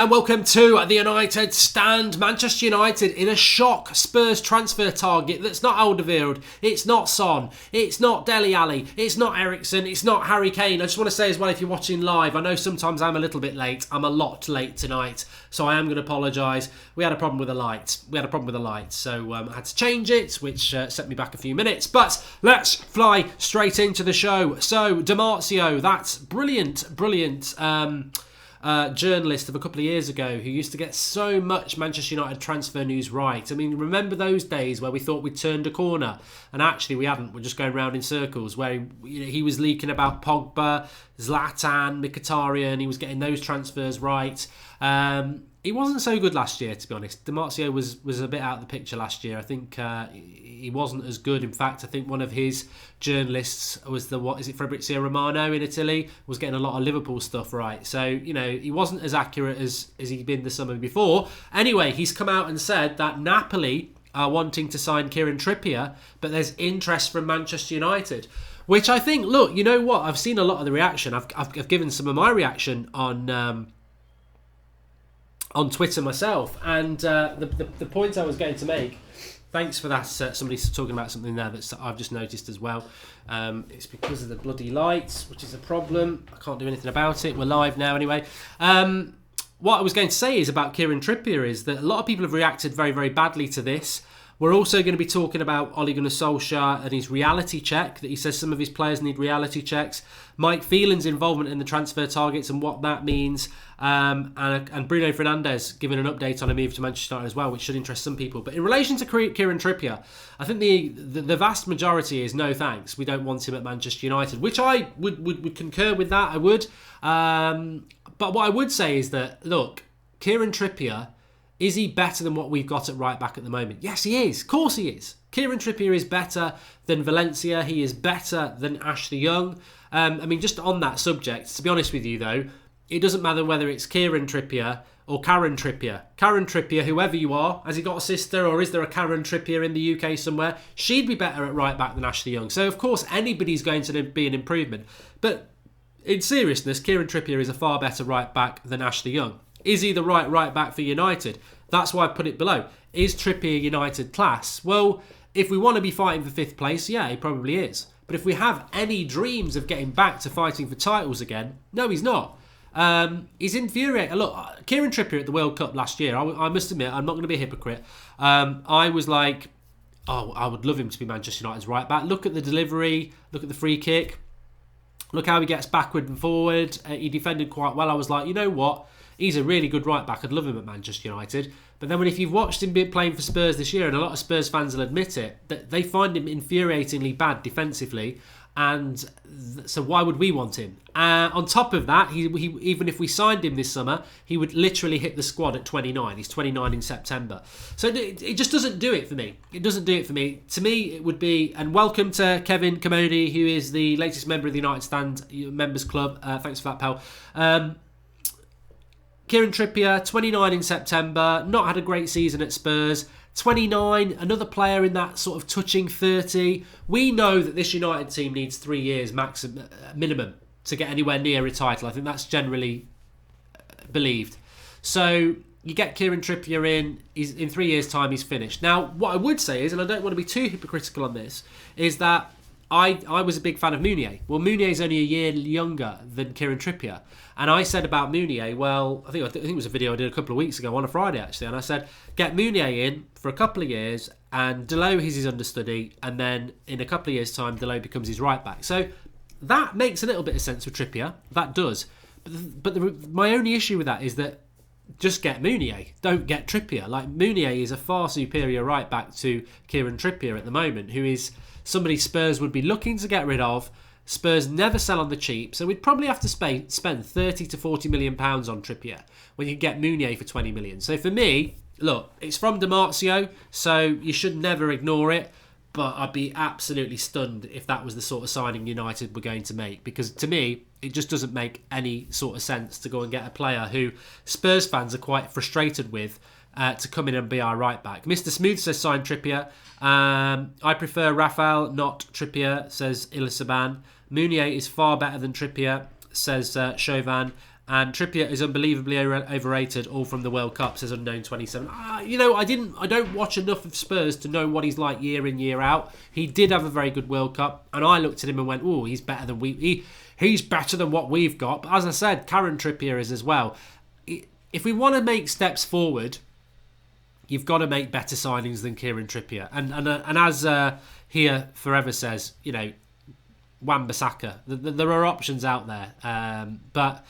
And welcome to the United Stand. Manchester United in a shock Spurs transfer target that's not Alderweireld, it's not Son, it's not Dele Alli, it's not Eriksen, it's not Harry Kane. I just want to say as well, if you're watching live, I know sometimes I'm a little bit late. I'm a lot late tonight, so I am going to apologise. We had a problem with the lights. So I had to change it, which set me back a few minutes. But let's fly straight into the show. So, Di Marzio, that's brilliant journalist of a couple of years ago who used to get so much Manchester United transfer news right. I mean, remember those days where we thought we'd turned a corner and actually we hadn't. We're just going round in circles, where he was leaking about Pogba, Zlatan, Mkhitaryan. He was getting those transfers right. He wasn't so good last year, to be honest. Di Marzio was a bit out of the picture last year. I think he wasn't as good. In fact, I think one of his journalists was Fabrizio Romano in Italy, was getting a lot of Liverpool stuff right. So, he wasn't as accurate as he'd been the summer before. Anyway, he's come out and said that Napoli are wanting to sign Kieran Trippier, but there's interest from Manchester United. Which I think, look, you know what? I've seen a lot of the reaction. I've given some of my reaction on Twitter myself, and the point I was going to make, thanks for that, somebody's talking about something there that I've just noticed as well. It's because of the bloody lights, which is a problem. I can't do anything about it. We're live now anyway. What I was going to say is about Kieran Trippier is that a lot of people have reacted very, very badly to this. We're also going to be talking about Ole Gunnar Solskjaer and his reality check, that he says some of his players need reality checks. Mike Phelan's involvement in the transfer targets and what that means. And Bruno Fernandes giving an update on a move to Manchester United as well, which should interest some people. But in relation to Kieran Trippier, I think the vast majority is no thanks. We don't want him at Manchester United, which I would concur with that. I would. But what I would say is that, look, Kieran Trippier, is he better than what we've got at right back at the moment? Yes, he is. Of course he is. Kieran Trippier is better than Valencia. He is better than Ashley Young. Just on that subject, to be honest with you though, it doesn't matter whether it's Kieran Trippier or Karen Trippier. Karen Trippier, whoever you are, has he got a sister or is there a Karen Trippier in the UK somewhere? She'd be better at right back than Ashley Young. So of course anybody's going to be an improvement. But in seriousness, Kieran Trippier is a far better right back than Ashley Young. Is he the right back for United? That's why I put it below. Is Trippier United class? Well, if we want to be fighting for 5th place, yeah, he probably is. But if we have any dreams of getting back to fighting for titles again, no, he's not. He's infuriating. Look, Kieran Trippier at the World Cup last year, I must admit, I'm not going to be a hypocrite. I was like, I would love him to be Manchester United's right back. Look at the delivery, look at the free kick, look how he gets backward and forward. He defended quite well. I was like, you know what? He's a really good right back. I'd love him at Manchester United. But then if you've watched him playing for Spurs this year, and a lot of Spurs fans will admit it, that they find him infuriatingly bad defensively. And so why would we want him? On top of that, he even if we signed him this summer, he would literally hit the squad at 29. He's 29 in September. So it just doesn't do it for me. It doesn't do it for me. To me, it would be... And welcome to Kevin Commodi, who is the latest member of the United Stand Members Club. Thanks for that, pal. Kieran Trippier, 29 in September, not had a great season at Spurs. 29, another player in that sort of touching 30. We know that this United team needs 3 years minimum to get anywhere near a title. I think that's generally believed. So you get Kieran Trippier in 3 years' time, he's finished. Now, what I would say is, and I don't want to be too hypocritical on this, is that I was a big fan of Meunier. Well, Meunier's only a year younger than Kieran Trippier. And I said about Meunier, well, I think it was a video I did a couple of weeks ago on a Friday, actually. And I said, get Meunier in for a couple of years and Delot is his understudy. And then in a couple of years' time, Delot becomes his right back. So that makes a little bit of sense with Trippier. That does. But my only issue with that is that just get Meunier. Don't get Trippier. Like, Meunier is a far superior right back to Kieran Trippier at the moment, who is somebody Spurs would be looking to get rid of. Spurs never sell on the cheap, so we'd probably have to spend 30 to 40 million pounds on Trippier when you get Meunier for 20 million. So for me, look, it's from Di Marzio, so you should never ignore it. But I'd be absolutely stunned if that was the sort of signing United were going to make. Because to me, it just doesn't make any sort of sense to go and get a player who Spurs fans are quite frustrated with to come in and be our right back. Mr. Smooth says sign Trippier. I prefer Rafael, not Trippier, says Ilasaban. Meunier is far better than Trippier, says Chauvin. And Trippier is unbelievably overrated, all from the World Cup, says Unknown27. I don't watch enough of Spurs to know what he's like year in, year out. He did have a very good World Cup, and I looked at him and went, oh, he's better than he's better than what we've got. But as I said, Kieran Trippier is as well. If we want to make steps forward, you've got to make better signings than Kieran Trippier. And as here forever says, Wan-Bissaka. There are options out there, but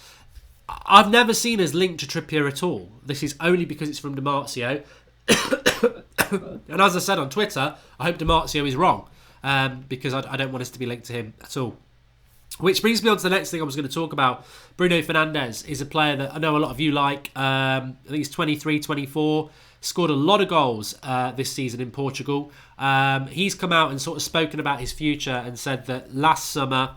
I've never seen us linked to Trippier at all. This is only because it's from Di Marzio. And as I said on Twitter, I hope Di Marzio is wrong, because I don't want us to be linked to him at all. Which brings me on to the next thing I was going to talk about. Bruno Fernandes is a player that I know a lot of you like. I think he's 23, 24. Scored a lot of goals this season in Portugal. He's come out and sort of spoken about his future and said that last summer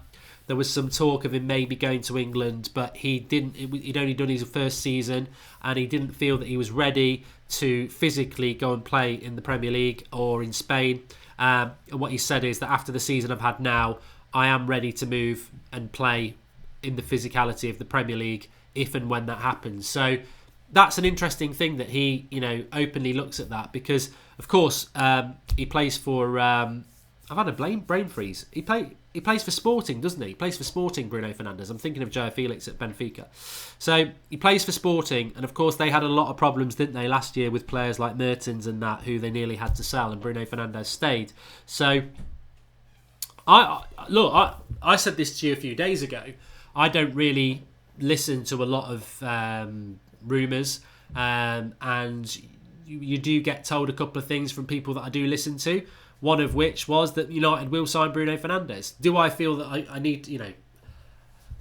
there was some talk of him maybe going to England, but he didn't. He'd only done his first season, and he didn't feel that he was ready to physically go and play in the Premier League or in Spain. And what he said is that after the season I've had now, I am ready to move and play in the physicality of the Premier League if and when that happens. So that's an interesting thing that he, openly looks at that, because, of course, he plays for. I've had a brain freeze. He plays for Sporting, doesn't he? He plays for Sporting, Bruno Fernandes. I'm thinking of Joao Felix at Benfica. So he plays for Sporting, and of course they had a lot of problems, didn't they, last year with players like Mertens and that, who they nearly had to sell, and Bruno Fernandes stayed. So I said this to you a few days ago. I don't really listen to a lot of rumours, and you do get told a couple of things from people that I do listen to. One of which was that United will sign Bruno Fernandes. Do I feel that I need,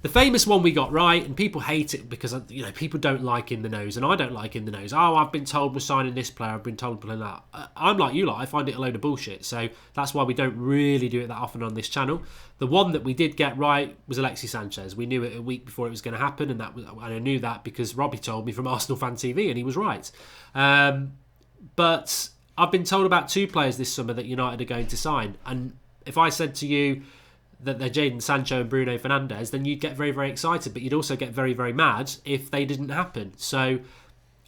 the famous one we got right, and people hate it because, people don't like in the nose, and I don't like in the nose. Oh, I've been told we're signing this player, I've been told we're playing that. I'm like you lot, I find it a load of bullshit. So that's why we don't really do it that often on this channel. The one that we did get right was Alexis Sánchez. We knew it a week before it was going to happen, and I knew that because Robbie told me from Arsenal Fan TV, and he was right. But I've been told about two players this summer that United are going to sign. And if I said to you that they're Jadon Sancho and Bruno Fernandes, then you'd get very, very excited. But you'd also get very, very mad if they didn't happen. So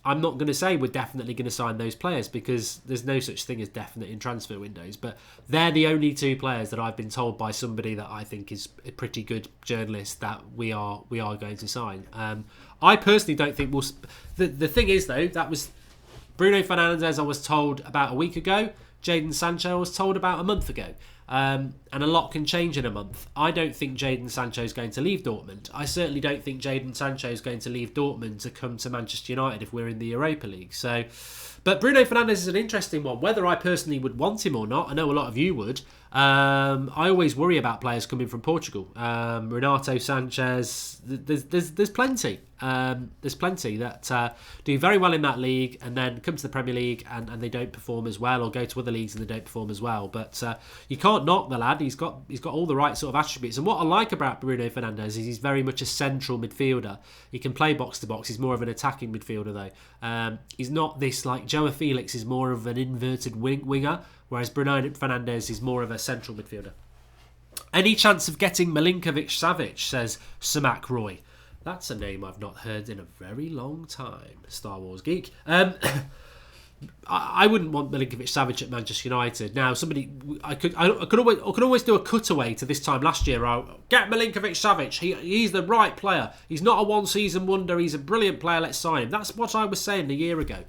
I'm not going to say we're definitely going to sign those players, because there's no such thing as definite in transfer windows. But they're the only two players that I've been told by somebody that I think is a pretty good journalist that we are going to sign. I personally don't think we'll... The thing is, though, that was... Bruno Fernandes I was told about a week ago. Jadon Sancho I was told about a month ago. And a lot can change in a month. I don't think Jadon Sancho is going to leave Dortmund. I certainly don't think Jadon Sancho is going to leave Dortmund to come to Manchester United if we're in the Europa League. But Bruno Fernandes is an interesting one. Whether I personally would want him or not, I know a lot of you would. I always worry about players coming from Portugal. Renato Sanchez, there's plenty. There's plenty that do very well in that league and then come to the Premier League and they don't perform as well, or go to other leagues and they don't perform as well. But you can't knock the lad. He's got all the right sort of attributes. And what I like about Bruno Fernandes is he's very much a central midfielder. He can play box to box. He's more of an attacking midfielder though. He's not this, like Joao Felix is more of an inverted winger, whereas Bruno Fernandes is more of a central midfielder. Any chance of getting Milinkovic-Savic, says Samak Roy. That's a name I've not heard in a very long time, Star Wars geek. I wouldn't want Milinkovic-Savic at Manchester United. Now, I could always do a cutaway to this time last year. I'll get Milinkovic-Savic. He's the right player. He's not a one-season wonder. He's a brilliant player. Let's sign him. That's what I was saying a year ago.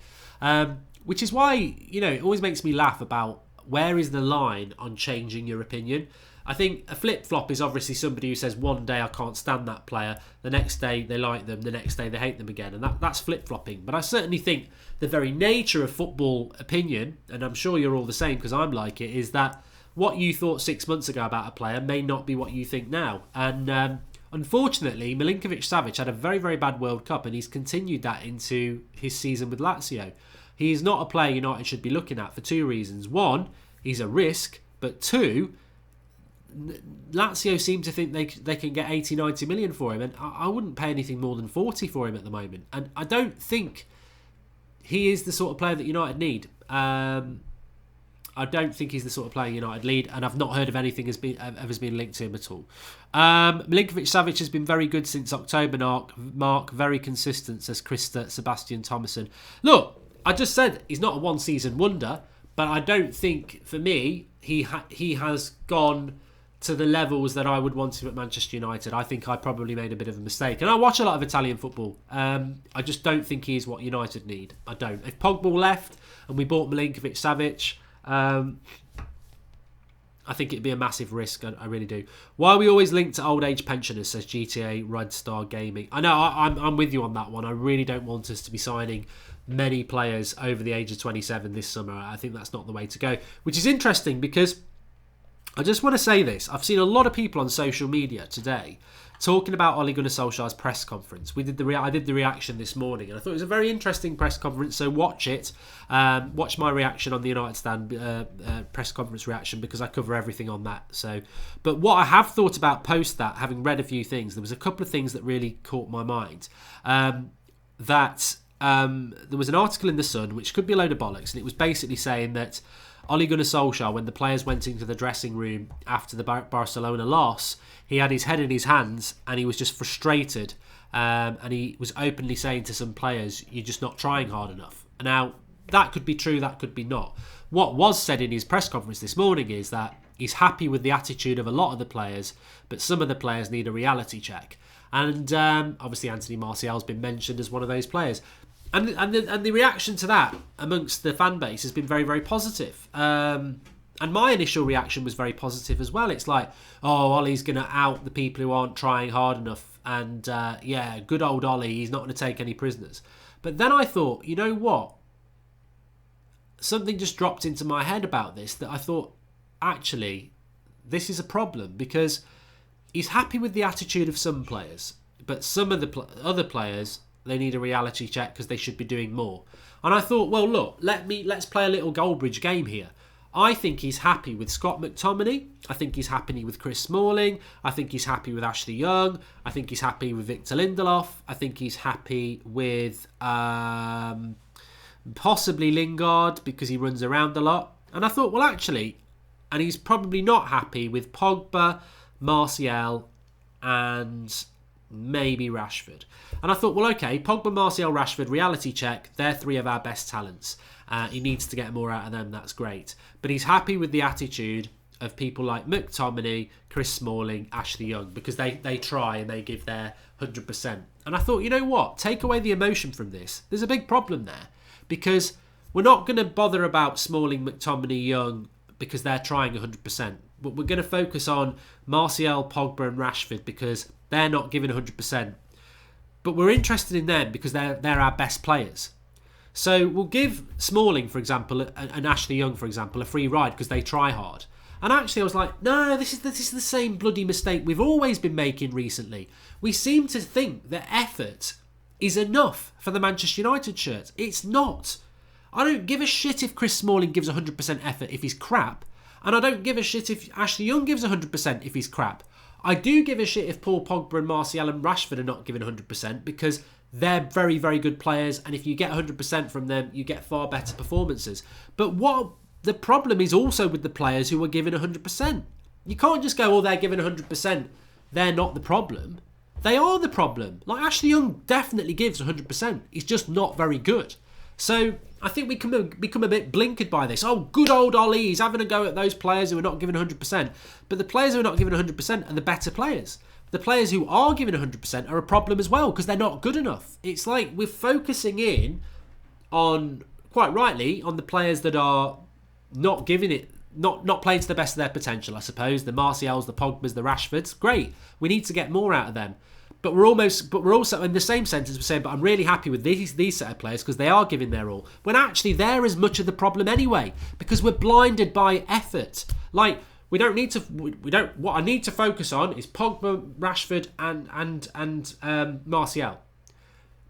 Which is why, it always makes me laugh about where is the line on changing your opinion. I think a flip-flop is obviously somebody who says one day I can't stand that player, the next day they like them, the next day they hate them again, and that's flip-flopping. But I certainly think the very nature of football opinion, and I'm sure you're all the same because I'm like it, is that what you thought 6 months ago about a player may not be what you think now. And unfortunately, Milinkovic-Savic had a very, very bad World Cup, and he's continued that into his season with Lazio. He's not a player United should be looking at for two reasons. One, he's a risk, but two, Lazio seem to think they can get 80, 90 million for him, and I wouldn't pay anything more than 40 for him at the moment. And I don't think he is the sort of player that United need. I I don't think he's the sort of player United need, and I've not heard of anything has been linked to him at all. Milinkovic-Savic has been very good since October. Mark, very consistent, says Krista Sebastian Thomason. Look, I just said he's not a one-season wonder, but I don't think, for me, he has gone to the levels that I would want him at Manchester United. I think I probably made a bit of a mistake. And I watch a lot of Italian football. I just don't think he's what United need. I don't. If Pogba left and we bought Milinkovic-Savic, I think it'd be a massive risk. I really do. Why are we always linked to old age pensioners, says GTA Red Star Gaming. I know, I'm with you on that one. I really don't want us to be signing many players over the age of 27 this summer. I think that's not the way to go. Which is interesting because I just want to say this. I've seen a lot of people on social media today talking about Ole Gunnar Solskjaer's press conference. I did the reaction this morning, and I thought it was a very interesting press conference. So watch it. Watch my reaction on the United Stand press conference reaction, because I cover everything on that. But what I have thought about post that, having read a few things, there was a couple of things that really caught my mind. There was an article in The Sun, which could be a load of bollocks, and it was basically saying that Ole Gunnar Solskjaer, when the players went into the dressing room after the Barcelona loss, he had his head in his hands and he was just frustrated, and he was openly saying to some players, you're just not trying hard enough. Now, that could be true, that could be not. What was said in his press conference this morning is that he's happy with the attitude of a lot of the players, but some of the players need a reality check. And obviously Anthony Martial's been mentioned as one of those players. And the reaction to that amongst the fan base has been very, very positive. And my initial reaction was very positive as well. It's like, oh, Ollie's going to out the people who aren't trying hard enough. And yeah, good old Ollie, he's not going to take any prisoners. But then I thought, you know what? Something just dropped into my head about this, that I thought, actually, this is a problem, because he's happy with the attitude of some players, but some of the other players, they need a reality check because they should be doing more. And I thought, well, look, let's play a little Goldbridge game here. I think he's happy with Scott McTominay. I think he's happy with Chris Smalling. I think he's happy with Ashley Young. I think he's happy with Victor Lindelof. I think he's happy with possibly Lingard, because he runs around a lot. And I thought, well, actually, and he's probably not happy with Pogba, Martial, and maybe Rashford. And I thought, well, okay, Pogba, Martial, Rashford, reality check, they're three of our best talents. He needs to get more out of them, that's great. But he's happy with the attitude of people like McTominay, Chris Smalling, Ashley Young, because they try and they give their 100%. And I thought, you know what, take away the emotion from this. There's a big problem there, because we're not going to bother about Smalling, McTominay, Young, because they're trying 100%. But we're going to focus on Martial, Pogba and Rashford, because they're not giving 100%. But we're interested in them because they're our best players. So we'll give Smalling, for example, and Ashley Young, for example, a free ride because they try hard. And actually I was like, no, this is the same bloody mistake we've always been making recently. We seem to think that effort is enough for the Manchester United shirts. It's not. I don't give a shit if Chris Smalling gives 100% effort if he's crap. And I don't give a shit if Ashley Young gives 100% if he's crap. I do give a shit if Paul Pogba and Martial and Rashford are not giving 100%, because they're very, very good players, and if you get 100% from them, you get far better performances. But what the problem is also with the players who are giving 100%. You can't just go, oh, they're giving 100%, they're not the problem. They are the problem. Like, Ashley Young definitely gives 100%. He's just not very good. So I think we can become a bit blinkered by this. Oh, good old Ollie, he's having a go at those players who are not giving 100%. But the players who are not giving 100% are the better players. The players who are giving 100% are a problem as well, because they're not good enough. It's like we're focusing in on, quite rightly, on the players that are not giving it, not playing to the best of their potential, I suppose. The Martials, the Pogbas, the Rashfords. Great. We need to get more out of them. But we're also in the same sentence, we're saying, but I'm really happy with these set of players because they are giving their all. When actually they're as much of the problem anyway, because we're blinded by effort. Like, what I need to focus on is Pogba, Rashford and Martial.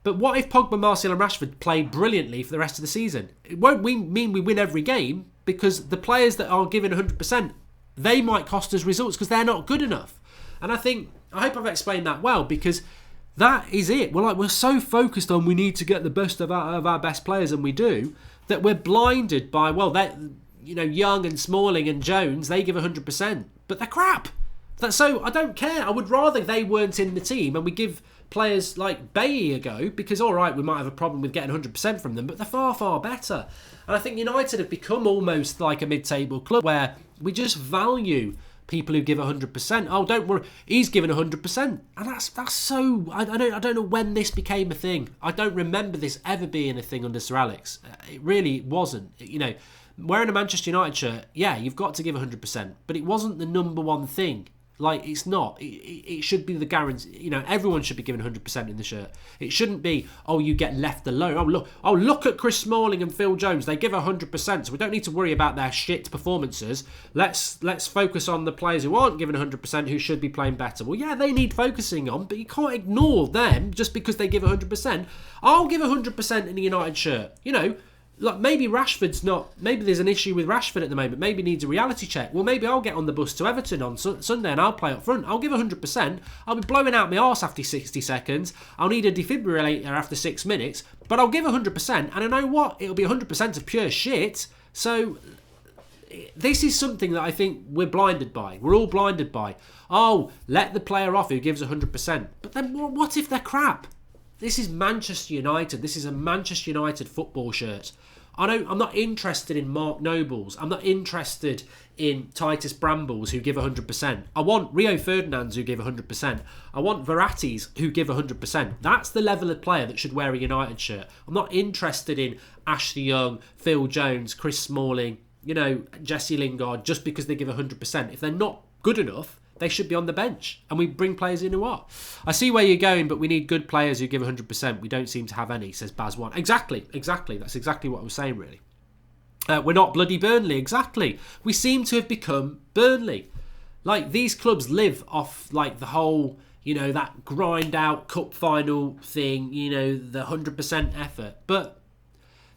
But what if Pogba, Martial and Rashford play brilliantly for the rest of the season? It won't mean we win every game, because the players that are giving 100%, they might cost us results because they're not good enough. And I hope I've explained that well, because that is it. We're so focused on we need to get the best of our best players, and we do, that we're blinded by, well, Young and Smalling and Jones, they give 100%, but they're crap. So I don't care. I would rather they weren't in the team and we give players like Bailly a go, because all right, we might have a problem with getting 100% from them, but they're far, far better. And I think United have become almost like a mid-table club where we just value people who give 100%. Oh, don't worry, he's given 100%, and that's so. I don't know when this became a thing. I don't remember this ever being a thing under Sir Alex. It really wasn't. Wearing a Manchester United shirt, yeah, you've got to give 100%, but it wasn't the number one thing. Like, it's not. It should be the guarantee. Everyone should be given 100% in the shirt. It shouldn't be, you get left alone. Look at Chris Smalling and Phil Jones. They give 100%, so we don't need to worry about their shit performances. Let's focus on the players who aren't given 100%, who should be playing better. Well, yeah, they need focusing on, but you can't ignore them just because they give 100%. I'll give 100% in a United shirt. Like, maybe Rashford's not. Maybe there's an issue with Rashford at the moment. Maybe needs a reality check. Well, maybe I'll get on the bus to Everton on Sunday and I'll play up front. I'll give 100%. I'll be blowing out my arse after 60 seconds. I'll need a defibrillator after 6 minutes. But I'll give 100%. And I know what? It'll be 100% of pure shit. So this is something that I think we're blinded by. We're all blinded by. Oh, let the player off who gives 100%. But then what if they're crap? This is Manchester United. This is a Manchester United football shirt. I'm not interested in Mark Nobles. I'm not interested in Titus Brambles who give 100%. I want Rio Ferdinands who give 100%. I want Verrattis who give 100%. That's the level of player that should wear a United shirt. I'm not interested in Ashley Young, Phil Jones, Chris Smalling, Jesse Lingard, just because they give 100%. If they're not good enough, they should be on the bench, and we bring players in who are. I see where you're going, but we need good players who give 100%. We don't seem to have any, says Baz One. Exactly. That's exactly what I was saying, really. We're not bloody Burnley. Exactly. We seem to have become Burnley. Like, these clubs live off, like, the whole, that grind-out cup final thing, the 100% effort. But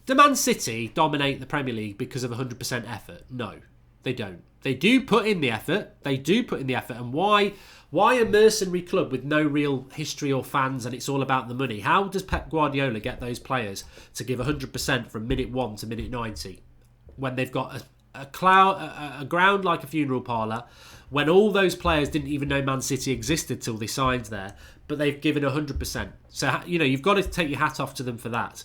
do Man City dominate the Premier League because of 100% effort? No, they don't. They do put in the effort. And why a mercenary club with no real history or fans and it's all about the money? How does Pep Guardiola get those players to give 100% from minute 1 to minute 90 when they've got a ground like a funeral parlour, when all those players didn't even know Man City existed till they signed there, but they've given 100%? So, you've got to take your hat off to them for that.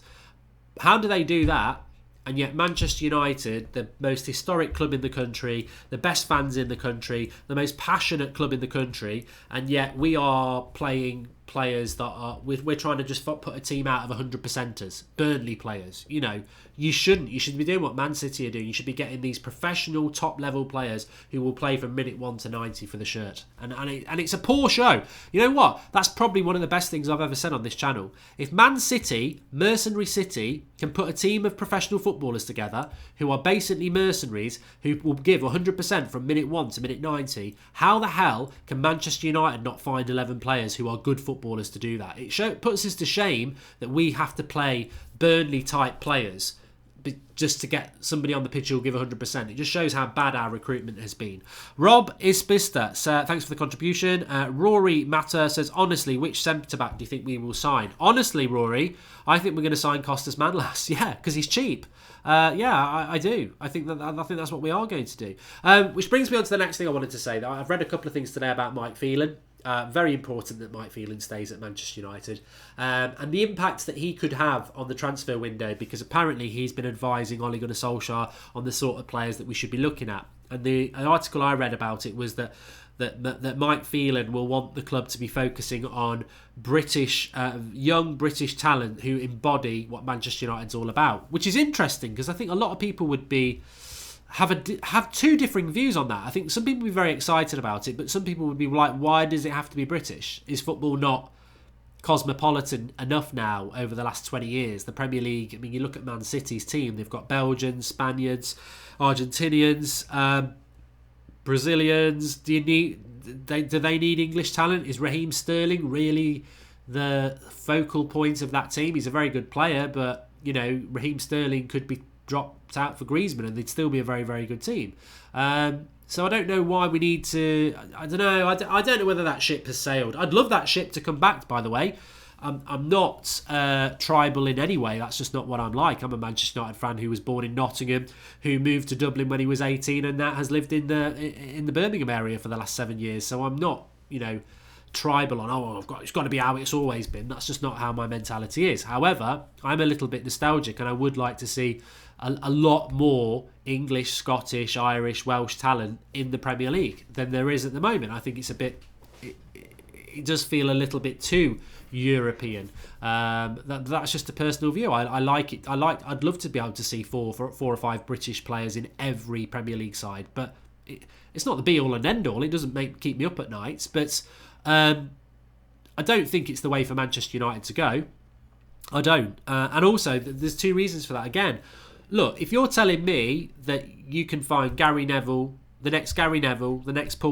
How do they do that? And yet Manchester United, the most historic club in the country, the best fans in the country, the most passionate club in the country, and yet we are playing players that are... We're trying to just put a team out of 100%ers. Burnley players. You shouldn't. You should be doing what Man City are doing. You should be getting these professional, top-level players who will play from minute 1 to 90 for the shirt. And it's a poor show. You know what? That's probably one of the best things I've ever said on this channel. If Man City, mercenary City, can put a team of professional footballers together who are basically mercenaries, who will give 100% from minute 1 to minute 90, how the hell can Manchester United not find 11 players who are good footballers to do that? It puts us to shame that we have to play Burnley-type players just to get somebody on the pitch who'll give 100%. It just shows how bad our recruitment has been. Rob Isbista, thanks for the contribution. Rory Matter says, honestly, which centre-back do you think we will sign? Honestly, Rory, I think we're going to sign Costas Manlas. Yeah, because he's cheap. I do. I think that's what we are going to do. Which brings me on to the next thing I wanted to say. I've read a couple of things today about Mike Phelan. Very important that Mike Phelan stays at Manchester United, and the impact that he could have on the transfer window, because apparently he's been advising Ole Gunnar Solskjaer on the sort of players that we should be looking at. And the article I read about it was that Mike Phelan will want the club to be focusing on young British talent who embody what Manchester United's all about, which is interesting because I think a lot of people would have two differing views on that. I think some people would be very excited about it, but some people would be like, why does it have to be British? Is football not cosmopolitan enough now over the last 20 years? The Premier League, I mean, you look at Man City's team, they've got Belgians, Spaniards, Argentinians, Brazilians. Do they need English talent? Is Raheem Sterling really the focal point of that team? He's a very good player, but Raheem Sterling could be dropped out for Griezmann and they'd still be a very, very good team. So I don't know why we need to... I don't know. I don't know whether that ship has sailed. I'd love that ship to come back, by the way. I'm not tribal in any way. That's just not what I'm like. I'm a Manchester United fan who was born in Nottingham, who moved to Dublin when he was 18, and that has lived in the Birmingham area for the last 7 years. So I'm not, tribal on, it's got to be how it's always been. That's just not how my mentality is. However, I'm a little bit nostalgic, and I would like to see a lot more English, Scottish, Irish, Welsh talent in the Premier League than there is at the moment. I think it's a bit, it does feel a little bit too European. That's just a personal view. I like it. I'd love to be able to see four or five British players in every Premier League side, but it's not the be all and end all. It doesn't keep me up at night, but I don't think it's the way for Manchester United to go. I don't. And also, there's two reasons for that. Again, look, if you're telling me that you can find Gary Neville, the next Paul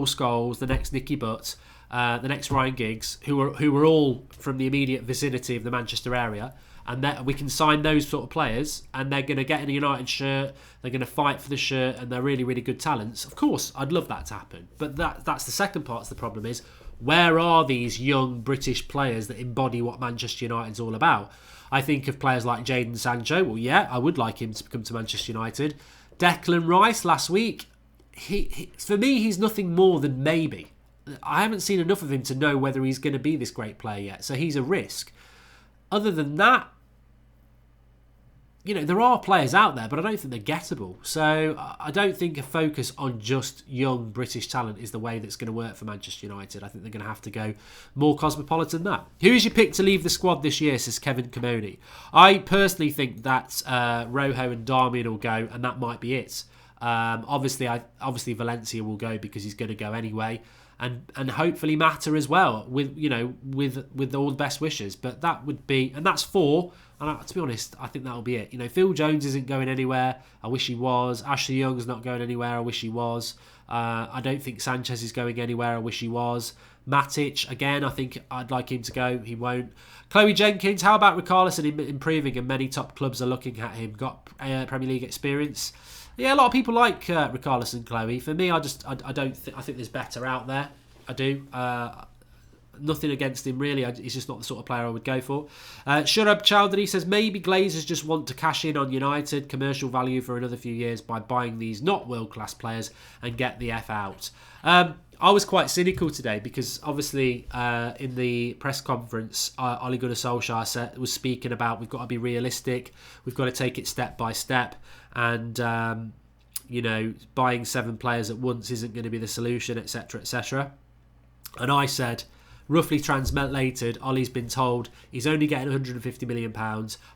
Scholes, the next Nicky Butt, the next Ryan Giggs, who are all from the immediate vicinity of the Manchester area, and that we can sign those sort of players, and they're going to get in a United shirt, they're going to fight for the shirt, and they're really, really good talents. Of course, I'd love that to happen. But that's the second part of the problem is, where are these young British players that embody what Manchester United's all about? I think of players like Jadon Sancho. Well, yeah, I would like him to come to Manchester United. Declan Rice last week, he for me, he's nothing more than maybe. I haven't seen enough of him to know whether he's going to be this great player yet. So he's a risk. Other than that, there are players out there, but I don't think they're gettable. So I don't think a focus on just young British talent is the way that's going to work for Manchester United. I think they're going to have to go more cosmopolitan than that. Who is your pick to leave the squad this year, says Kevin Camoni? I personally think that Rojo and Darmian will go, and that might be it. Obviously Valencia will go because he's going to go anyway. And hopefully Mata as well, with all the best wishes. But that would be, and that's 4. And to be honest, I think that'll be it. Phil Jones isn't going anywhere. I wish he was. Ashley Young's not going anywhere. I wish he was. I don't think Sanchez is going anywhere. I wish he was. Matic, again, I think I'd like him to go. He won't. Chloe Jenkins, how about Richarlison improving? And many top clubs are looking at him. Got Premier League experience. Yeah, a lot of people like Richarlison, Chloe. For me, I think there's better out there. I do. Nothing against him, really. He's just not the sort of player I would go for. Shurab Chowdhury says, maybe Glazers just want to cash in on United commercial value for another few years by buying these not world-class players and get the F out. I was quite cynical today because obviously in the press conference, Ole Gunnar Solskjaer was speaking about we've got to be realistic, we've got to take it step by step, and buying 7 players at once isn't going to be the solution, etc., etc. And I said, roughly translated, Ollie's been told he's only getting £150 million.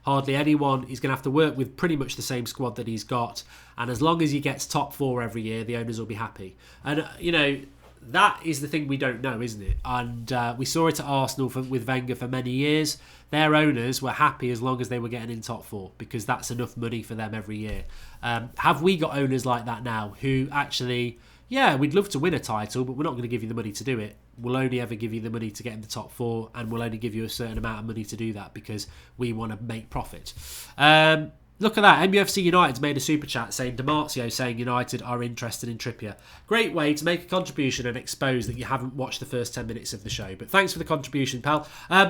Hardly anyone. He's going to have to work with pretty much the same squad that he's got. And as long as he gets top 4 every year, the owners will be happy. And, that is the thing we don't know, isn't it? And we saw it at Arsenal with Wenger for many years. Their owners were happy as long as they were getting in top 4 because that's enough money for them every year. Have we got owners like that now who actually, yeah, we'd love to win a title, but we're not going to give you the money to do it. We'll only ever give you the money to get in the top 4, and we'll only give you a certain amount of money to do that because we want to make profit. Look at that. MUFC United's made a super chat saying DiMarzio saying United are interested in Trippier. Great way to make a contribution and expose that you haven't watched the first 10 minutes of the show. But thanks for the contribution, pal.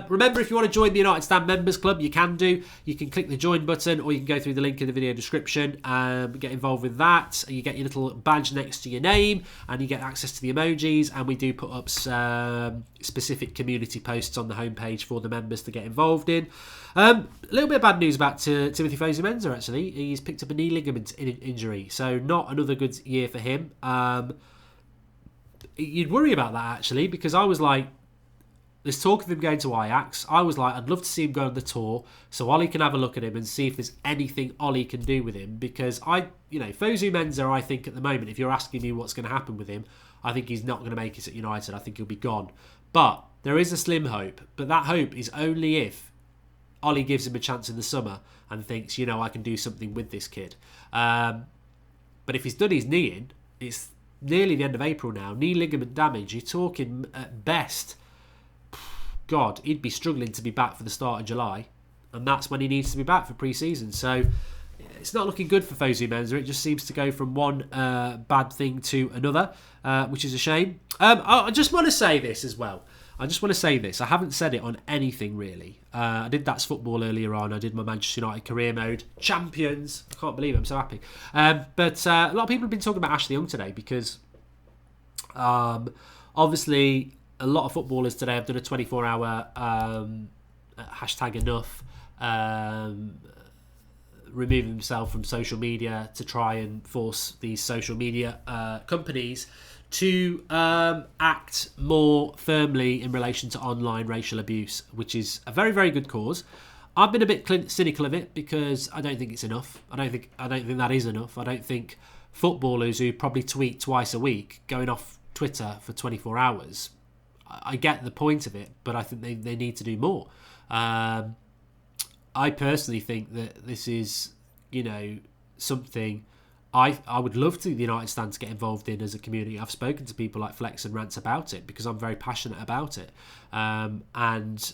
Remember, if you want to join the United Stand Members Club, you can do. You can click the join button, or you can go through the link in the video description and get involved with that. You get your little badge next to your name, and you get access to the emojis. And we do put up specific community posts on the homepage for the members to get involved in. A little bit of bad news about Timothy Fosu-Mensah, actually. He's picked up a knee ligament injury, so not another good year for him. You'd worry about that, actually, because I was like, there's talk of him going to Ajax. I was like, I'd love to see him go on the tour so Ollie can have a look at him and see if there's anything Ollie can do with him, because Fosu-Mensah, I think at the moment, if you're asking me what's going to happen with him, I think he's not going to make it at United. I think he'll be gone. But there is a slim hope, but that hope is only if Ollie gives him a chance in the summer and thinks, I can do something with this kid. But if he's done his knee in, it's nearly the end of April now. Knee ligament damage, you're talking at best, God, he'd be struggling to be back for the start of July. And that's when he needs to be back for pre-season. So it's not looking good for Fosu-Mensah. It just seems to go from one bad thing to another, which is a shame. I just want to say this as well. I just want to say this. I haven't said it on anything really. I did That's Football earlier on. I did my Manchester United career mode. Champions. I can't believe it. I'm so happy. But a lot of people have been talking about Ashley Young today because obviously a lot of footballers today have done a 24-hour hashtag enough, removing themselves from social media to try and force these social media companies to act more firmly in relation to online racial abuse, which is a very, very good cause. I've been a bit cynical of it because I don't think it's enough. I don't think that is enough. I don't think footballers who probably tweet twice a week going off Twitter for 24 hours. I get the point of it, but I think they need to do more. I personally think that this is, something I would love to the United stand to get involved in as a community. I've spoken to people like Flex and Rants about it because I'm very passionate about it. And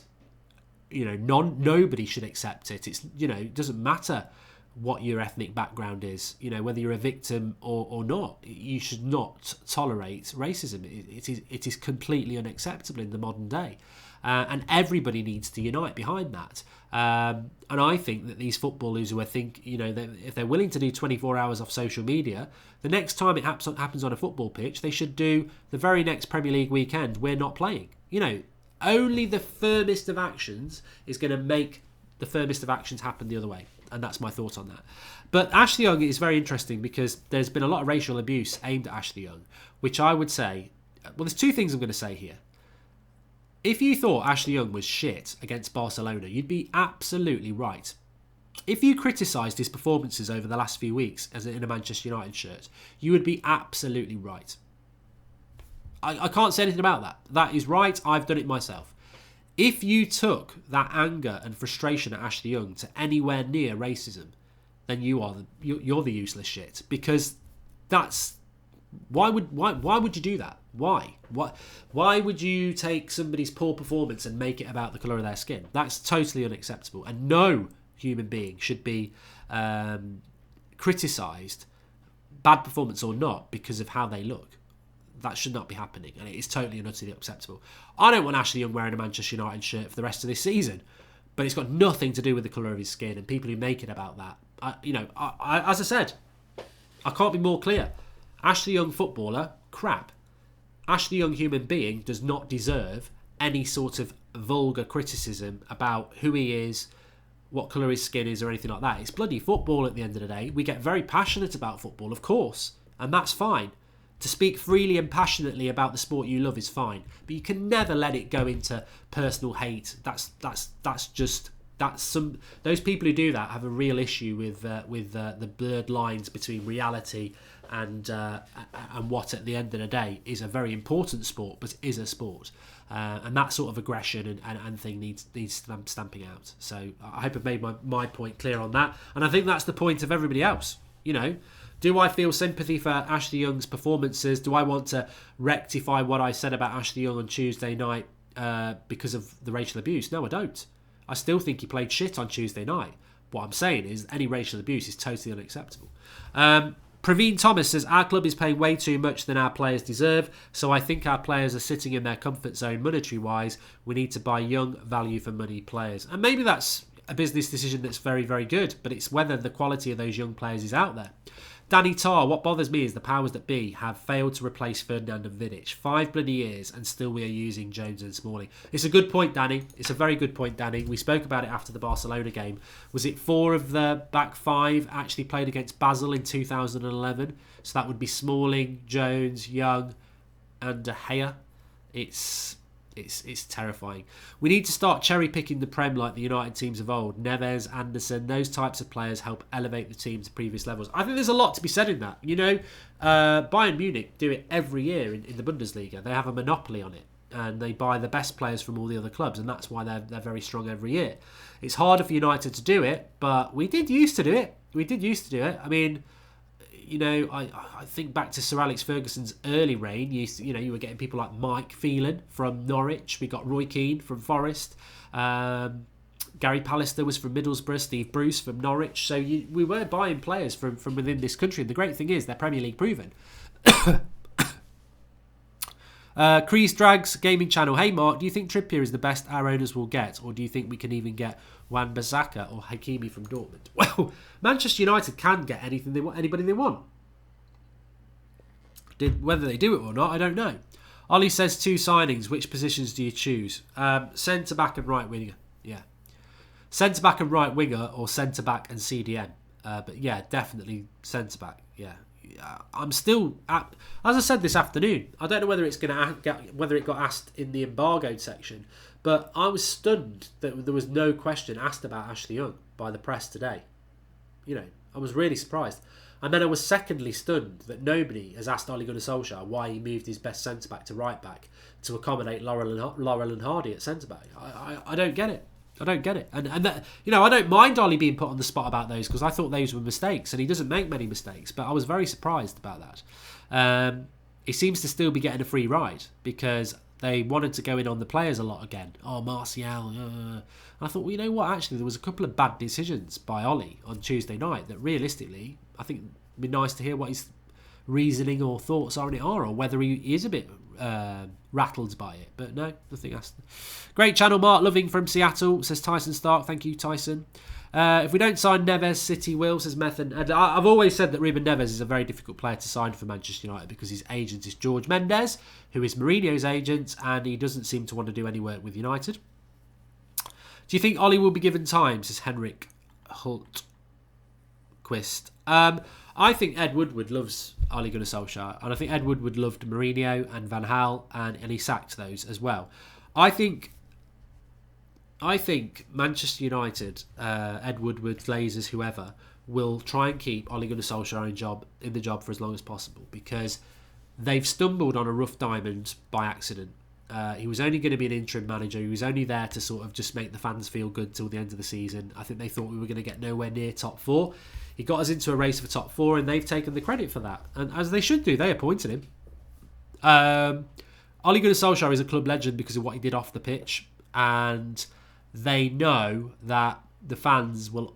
nobody should accept it. It's it doesn't matter what your ethnic background is. Whether you're a victim or not, you should not tolerate racism. It is completely unacceptable in the modern day. And everybody needs to unite behind that. And I think that these footballers who if they're willing to do 24 hours off social media, the next time it happens on a football pitch, they should do the very next Premier League weekend we're not playing. Only the firmest of actions is going to make the firmest of actions happen the other way. And that's my thought on that. But Ashley Young is very interesting because there's been a lot of racial abuse aimed at Ashley Young, which I would say, well, there's two things I'm going to say here. If you thought Ashley Young was shit against Barcelona, you'd be absolutely right. If you criticised his performances over the last few weeks as in a Manchester United shirt, you would be absolutely right. I can't say anything about that. That is right. I've done it myself. If you took that anger and frustration at Ashley Young to anywhere near racism, then you're the useless shit. Because that's why would you do that? Why would you take somebody's poor performance and make it about the colour of their skin? That's totally unacceptable, and no human being should be criticised, bad performance or not, because of how they look. That should not be happening, and it is totally and utterly acceptable. I don't want Ashley Young wearing a Manchester United shirt for the rest of this season, but it's got nothing to do with the colour of his skin, and people who make it about that. As I said, I can't be more clear. Ashley Young footballer, crap. Ashley Young human being does not deserve any sort of vulgar criticism about who he is, what colour his skin is, or anything like that. It's bloody football at the end of the day. We get very passionate about football, of course, and that's fine. To speak freely and passionately about the sport you love is fine, but you can never let it go into personal hate. Those people who do that have a real issue with the blurred lines between reality and what at the end of the day is a very important sport, but is a sport, and that sort of aggression and thing needs stamping out. So I hope I've made my point clear on that, and I think that's the point of everybody else. Do I feel sympathy for Ashley Young's performances? Do I want to rectify what I said about Ashley Young on Tuesday night because of the racial abuse? No, I don't. I still think he played shit on Tuesday night. What I'm saying is any racial abuse is totally unacceptable. Praveen Thomas says, our club is paying way too much than our players deserve, so I think our players are sitting in their comfort zone monetary-wise. We need to buy young, value-for-money players. And maybe that's a business decision that's very, very good, but it's whether the quality of those young players is out there. Danny Tarr, what bothers me is the powers that be have failed to replace Ferdinand and Vidic. 5 bloody years and still we are using Jones and Smalling. It's a good point, Danny. It's a very good point, Danny. We spoke about it after the Barcelona game. Was it 4 of the back 5 actually played against Basel in 2011? So that would be Smalling, Jones, Young and De Gea. It's terrifying. We need to start cherry picking the Prem like the United teams of old. Neves, Anderson, those types of players help elevate the team to previous levels. I think there's a lot to be said in that. Bayern Munich do it every year in the Bundesliga. They have a monopoly on it, and they buy the best players from all the other clubs, and that's why they're very strong every year. It's harder for United to do it, but we did used to do it. I mean, I think back to Sir Alex Ferguson's early reign. You were getting people like Mike Phelan from Norwich. We got Roy Keane from Forest. Gary Pallister was from Middlesbrough. Steve Bruce from Norwich. So we were buying players from within this country. And the great thing is they're Premier League proven. Crease Drags Gaming Channel. Hey Mark, do you think Trippier is the best our owners will get, or do you think we can even get Wan-Bissaka or Hakimi from Dortmund? Well, Manchester United can get anything they want, anybody they want. Whether they do it or not, I don't know. Ollie says 2 signings. Which positions do you choose? Centre back and right winger. Yeah, centre back and right winger, or centre back and CDM. But yeah, definitely centre back. Yeah. I'm still, as I said this afternoon, I don't know whether it's going to whether it got asked in the embargoed section, but I was stunned that there was no question asked about Ashley Young by the press today. You know, I was really surprised. And then I was secondly stunned that nobody has asked Ole Gunnar Solskjaer why he moved his best centre back to right back to accommodate Laurel and Hardy at centre back. I don't get it. I don't get it. And that, you know, I don't mind Ollie being put on the spot about those, because I thought those were mistakes, and he doesn't make many mistakes, but I was very surprised about that. He seems to still be getting a free ride, because they wanted to go in on the players a lot again. Oh, Martial. I thought, well, you know what, actually there was a couple of bad decisions by Ollie on Tuesday night that realistically, I think it'd be nice to hear what his reasoning or thoughts on it are, or whether he is a bit rattled by it. But no, nothing asked. Great channel, Mark Loving from Seattle, says Tyson Stark. Thank you, Tyson. If we don't sign Neves, City will, says Methan. And I've always said that Ruben Neves is a very difficult player to sign for Manchester United, because his agent is George Mendes, who is Mourinho's agent, and he doesn't seem to want to do any work with United. Do you think Ollie will be given time, says Henrik Hultquist? I think Ed Woodward loves Ole Gunnar Solskjaer, and I think Ed Woodward loved Mourinho and Van Gaal, and he sacked those as well. I think Manchester United, Ed Woodward, Glazers, whoever, will try and keep Ole Gunnar Solskjaer in the job for as long as possible, because they've stumbled on a rough diamond by accident. He was only going to be an interim manager. He was only there to sort of just make the fans feel good till the end of the season. I think they thought we were going to get nowhere near top 4. He got us into a race for top 4, and they've taken the credit for that. And as they should do, they appointed him. Ole Gunnar Solskjaer is a club legend because of what he did off the pitch, and they know that the fans will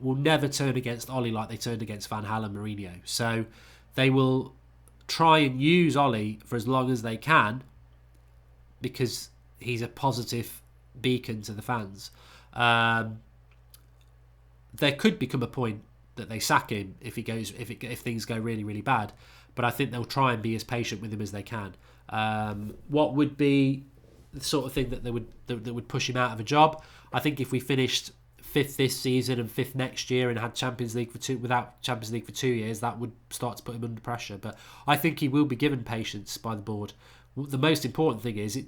never turn against Ole like they turned against Van Gaal and Mourinho. So they will try and use Ole for as long as they can, because he's a positive beacon to the fans. There could become a point that they sack him if things go really, really bad, but I think they'll try and be as patient with him as they can. What would be the sort of thing that would push him out of a job? I think if we finished 5th this season and 5th next year and had Champions League without Champions League for 2 years, that would start to put him under pressure. But I think he will be given patience by the board. The most important thing is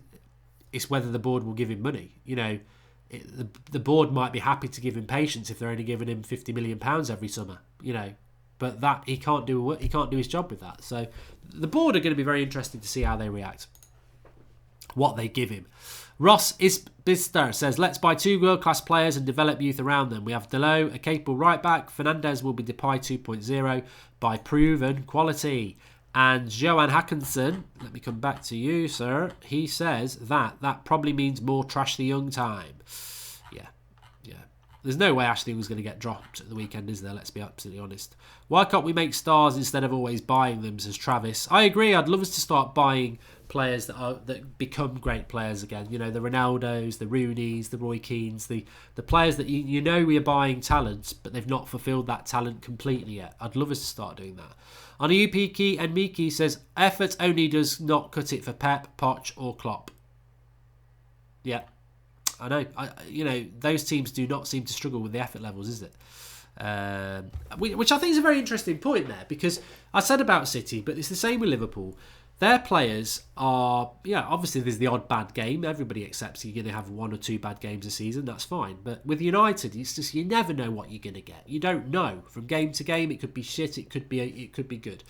it's whether the board will give him money. You know, the board might be happy to give him patience if they're only giving him £50 million every summer. You know, but that he can't do his job with that. So the board are going to be very interested to see how they react, what they give him. Ross Isbister says, let's buy 2 world-class players and develop youth around them. We have Delo, a capable right-back. Fernandes will be Depay 2.0 by proven quality. And Johan Hackinson, let me come back to you, sir. He says that probably means more Trash the Young time. Yeah. There's no way Ashley was going to get dropped at the weekend, is there? Let's be absolutely honest. Why can't we make stars instead of always buying them, says Travis. I agree. I'd love us to start buying players that become great players again. You know, the Ronaldos, the Rooneys, the Roy Keanes, the players that you know we are buying talents, but they've not fulfilled that talent completely yet. I'd love us to start doing that. Anupiki and Miki says, effort only does not cut it for Pep, Poch or Klopp. Yeah, I know. Those teams do not seem to struggle with the effort levels, is it? Which I think is a very interesting point there, because I said about City, but it's the same with Liverpool. Their players are, obviously there's the odd bad game. Everybody accepts you're going to have 1 or 2 bad games a season. That's fine. But with United, it's just you never know what you're going to get. You don't know from game to game. It could be shit. It could be good.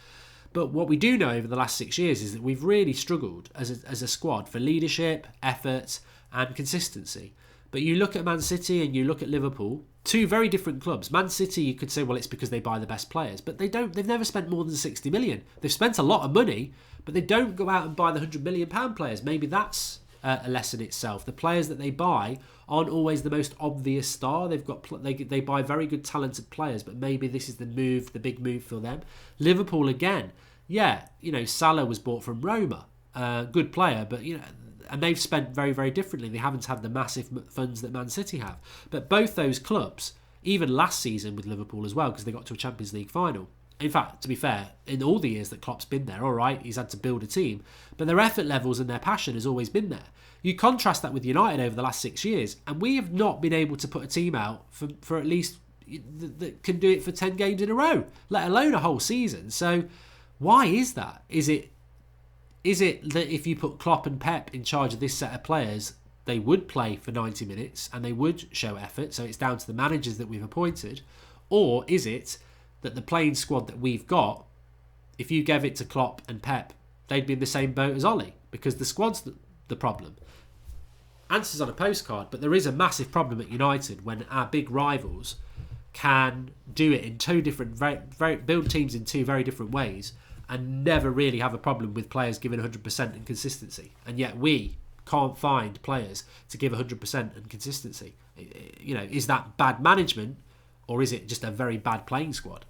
But what we do know over the last 6 years is that we've really struggled as a squad for leadership, effort, and consistency. But you look at Man City and you look at Liverpool, 2 very different clubs. Man City, you could say, well, it's because they buy the best players, but they don't. They've never spent more than 60 million. They've spent a lot of money, but they don't go out and buy the £100 million players. Maybe that's a lesson itself. The players that they buy aren't always the most obvious star. They buy very good talented players, but maybe this is the big move for them. Liverpool again. Yeah, Salah was bought from Roma. good player, but and they've spent very, very differently. They haven't had the massive funds that Man City have. But both those clubs, even last season with Liverpool as well, because they got to a Champions League final. In fact, to be fair, in all the years that Klopp's been there, all right, he's had to build a team, but their effort levels and their passion has always been there. You contrast that with United over the last 6 years, and we have not been able to put a team out for at least that can do it for 10 games in a row, let alone a whole season. So why is that? Is it that if you put Klopp and Pep in charge of this set of players, they would play for 90 minutes and they would show effort, so it's down to the managers that we've appointed? Or is it that the playing squad that we've got, if you gave it to Klopp and Pep, they'd be in the same boat as Ollie, because the squad's the problem? Answers on a postcard, but there is a massive problem at United when our big rivals can do it in two different, build teams in two very different ways and never really have a problem with players giving 100% and consistency. And yet we can't find players to give 100% and consistency. Is that bad management, or is it just a very bad playing squad?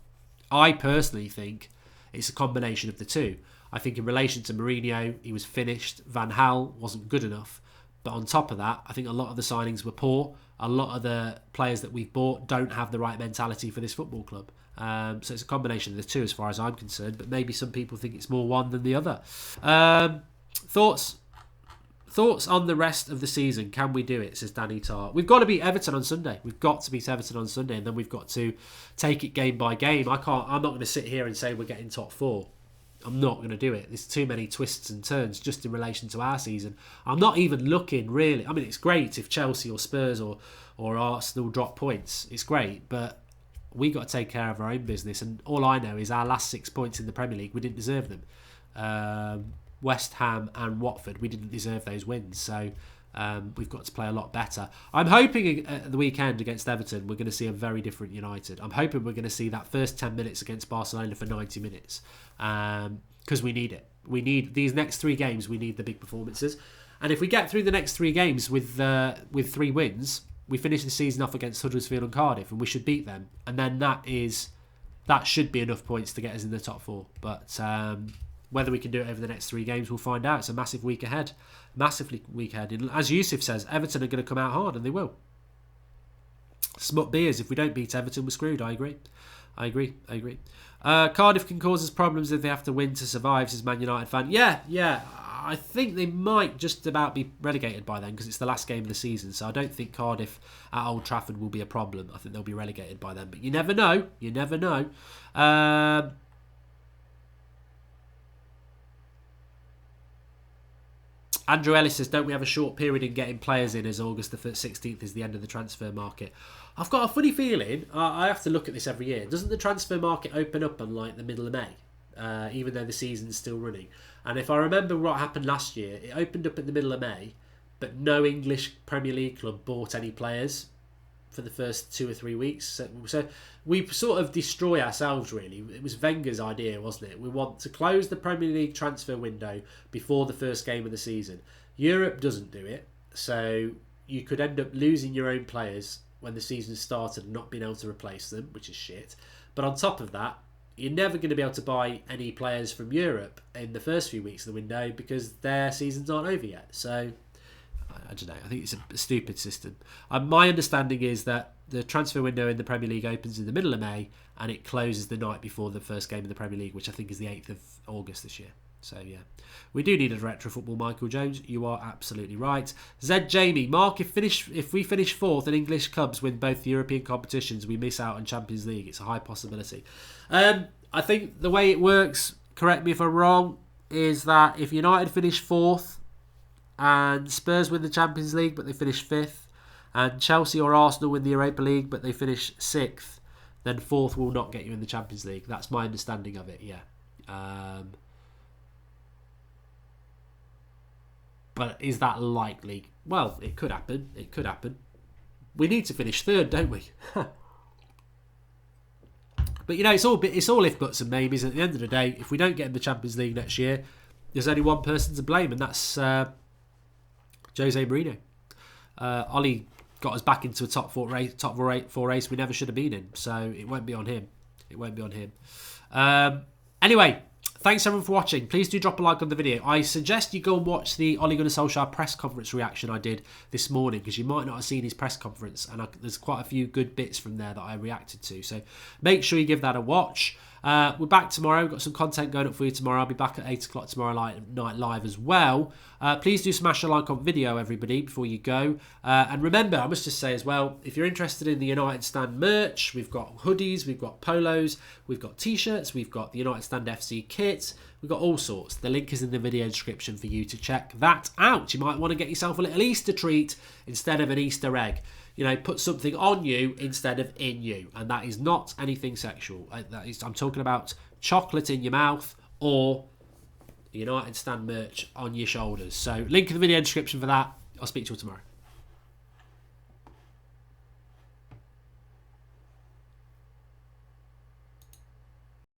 I personally think it's a combination of the two. I think in relation to Mourinho, he was finished. Van Gaal wasn't good enough. But on top of that, I think a lot of the signings were poor. A lot of the players that we've bought don't have the right mentality for this football club. So it's a combination of the two as far as I'm concerned. But maybe some people think it's more one than the other. Thoughts on the rest of the season? Can we do it? Says Danny Tarr. We've got to beat Everton on Sunday. We've got to beat Everton on Sunday, and then we've got to take it game by game. I'm not going to sit here and say we're getting top four. I'm not going to do it. There's too many twists and turns just in relation to our season. I'm not even looking really. I mean, it's great if Chelsea or Spurs or Arsenal drop points. It's great, but we got to take care of our own business. And all I know is our last 6 points in the Premier League, we didn't deserve them. West Ham and Watford, we didn't deserve those wins. So we've got to play a lot better. I'm hoping at the weekend against Everton we're going to see a very different United. I'm hoping we're going to see that first 10 minutes against Barcelona for 90 minutes, because we need it. We need these next 3 games. We need the big performances, and if we get through the next 3 games with 3 wins, we finish the season off against Huddersfield and Cardiff, and we should beat them, and then that should be enough points to get us in the top 4. But whether we can do it over the next 3 games, we'll find out. It's a massive week ahead. Massively week ahead. And as Yusuf says, Everton are going to come out hard, and they will. Smut beers. If we don't beat Everton, we're screwed. I agree. Cardiff can cause us problems if they have to win to survive, says Man United fan. Yeah. I think they might just about be relegated by then, because it's the last game of the season. So I don't think Cardiff at Old Trafford will be a problem. I think they'll be relegated by then. But you never know. Andrew Ellis says, don't we have a short period in getting players in, as August the 16th is the end of the transfer market? I've got a funny feeling, I have to look at this every year, doesn't the transfer market open up on like the middle of May, even though the season's still running? And if I remember what happened last year, it opened up in the middle of May, but no English Premier League club bought any players for the first 2 or 3 weeks. So we sort of destroy ourselves, really. It was Wenger's idea, wasn't it? We want to close the Premier League transfer window before the first game of the season. Europe doesn't do it, so you could end up losing your own players when the season started and not being able to replace them, which is shit. But on top of that, you're never going to be able to buy any players from Europe in the first few weeks of the window because their seasons aren't over yet. So I don't know. I think it's a stupid system. My understanding is that the transfer window in the Premier League opens in the middle of May and it closes the night before the first game of the Premier League, which I think is the 8th of August this year. So, yeah. We do need a director of football, Michael Jones. You are absolutely right. Zed Jamie. Mark, if we finish 4th and English clubs win both the European competitions, we miss out on Champions League. It's a high possibility. I think the way it works, correct me if I'm wrong, is that if United finish 4th, and Spurs win the Champions League but they finish 5th, and Chelsea or Arsenal win the Europa League but they finish 6th, then 4th will not get you in the Champions League. That's my understanding of it, yeah. But is that likely? Well, it could happen. We need to finish 3rd, don't we? But it's all if, buts and maybes. At the end of the day, if we don't get in the Champions League next year, there's only one person to blame, and that's Jose Mourinho. Ollie got us back into a top four race we never should have been in, so it won't be on him. Anyway, Thanks everyone for watching. Please do drop a like on the video. I suggest you go and watch the Ole Gunnar Solskjaer press conference reaction I did this morning, because you might not have seen his press conference, and there's quite a few good bits from there that I reacted to. So make sure you give that a watch. We're back tomorrow. We've got some content going up for you tomorrow. I'll be back at 8 o'clock tomorrow night live as well. Please do smash a like on video, everybody, before you go. And remember, I must just say as well, if you're interested in the United Stand merch, we've got hoodies, we've got polos, we've got t-shirts, we've got the United Stand FC kit, we've got all sorts. The link is in the video description for you to check that out. You might want to get yourself a little Easter treat instead of an Easter egg. You know, put something on you instead of in you. And that is not anything sexual. I'm talking about chocolate in your mouth or United Stand merch on your shoulders. So link in the video description for that. I'll speak to you tomorrow.